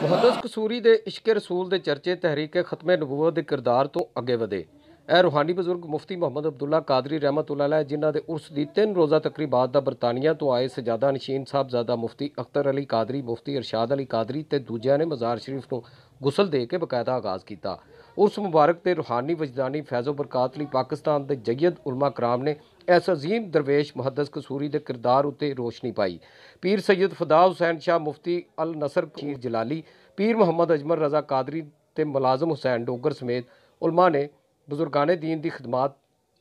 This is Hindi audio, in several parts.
ਮੁਹੱਦਸ ਕਸੂਰੀ ਦੇ ਇਸ਼ਕ ਰਸੂਲ ਦੇ ਚਰਚੇ ਤਹਿਰੀਕ ਖਤਮੇ ਨਬੂਵਤ ਦੇ ਕਿਰਦਾਰ ਤੋਂ ਅੱਗੇ ਵਧੇ। ਇਹ रूहानी बजुर्ग मुफ्ती मोहम्मद अब्दुल्ला कादरी रहमतुल्लाह अलैह जिन्हां दे उर्स दी 3 रोज़ा तकरीबात दा बरतानिया तो आए सजादा नशीन साहबजादा मुफ्ती अख्तर अली कादरी मुफ्ती इरशाद अली कादरी ते दूजियां ने मज़ार शरीफ नूं गुसल दे के बकायदा आगाज़ किया। उर्स मुबारक ते रूहानी वजदानी फैज़ो बरकात लई पाकिस्तान के जयद उलमा कराम ने इस अजीम दरवेश मुहद्दस कसूरी के किरदार उत्ते रोशनी पाई। पीर सैयद फदा हुसैन शाह मुफ्ती अल नसर शीर जलाली पीर मोहम्मद अजमल रजा कादरी ते मुलाजम हुसैन डोगर समेत उलमा ने बुजुर्गाने दीन की खिदमात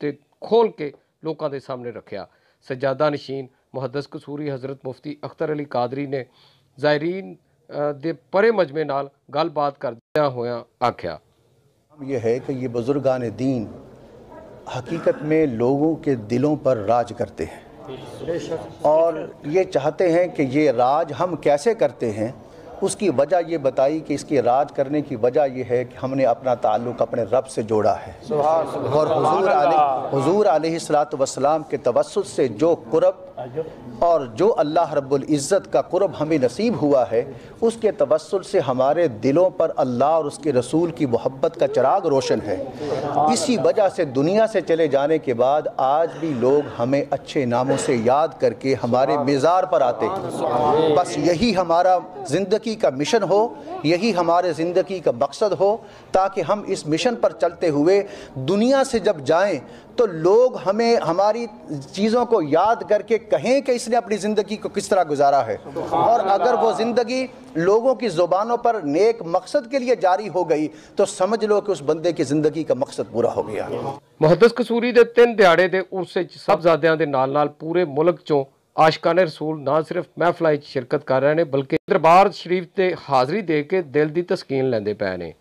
ते खोल के लोगों के सामने रखा। सजादा नशीन मुहद्दस कसूरी हज़रत मुफ्ती अख्तर अली कादरी ने ज़ायरीन दे परे मजमे नाल गलबात करदे होया आख्या, ये है कि ये बुजुर्गान दीन हकीकत में लोगों के दिलों पर राज करते हैं और ये चाहते हैं कि ये राज हम कैसे करते हैं। उसकी वजह ये बताई कि इसके राज करने की वजह ये है कि हमने अपना ताल्लुक़ अपने रब से जोड़ा है और हुजूर अलैहिस्सलातु वस्सलाम के तवस्सुत से जो कुर्ब और जो अल्लाह रब्बुल इज़्ज़त का कुर्ब हमें नसीब हुआ है उसके तवस्सुल से हमारे दिलों पर अल्लाह और उसके रसूल की मोहब्बत का चिराग रोशन है। इसी वजह से दुनिया से चले जाने के बाद आज भी लोग हमें अच्छे नामों से याद करके हमारे मेज़ार पर आते हैं। बस यही हमारा ज़िंदगी का मिशन हो, यही हमारे ज़िंदगी का मकसद हो, ताकि हम इस मिशन पर चलते हुए दुनिया से जब जाएं तो लोग हमें हमारी चीज़ों को याद करके कहें कि इसने अपनी ज़िंदगी को किस तरह गुजारा है। और अगर वो ज़िंदगी लोगों की ज़ुबानों पर नेक मकसद के लिए जारी हो गई तो समझ लो कि उस बंदे की ज़िंदगी का मकसद पूरा हो गया। मुहद्दस कसूरी दे 3 दिहाड़े दे उर्स विच साहबजादियां दे नाल पूरे मुल्क चों आशिकाने रसूल ना सिर्फ महफिलां शिरकत कर रहे हैं बल्कि दरबार शरीफ ते हाज़री दे के दिल की तस्कीन लैंदे पए ने।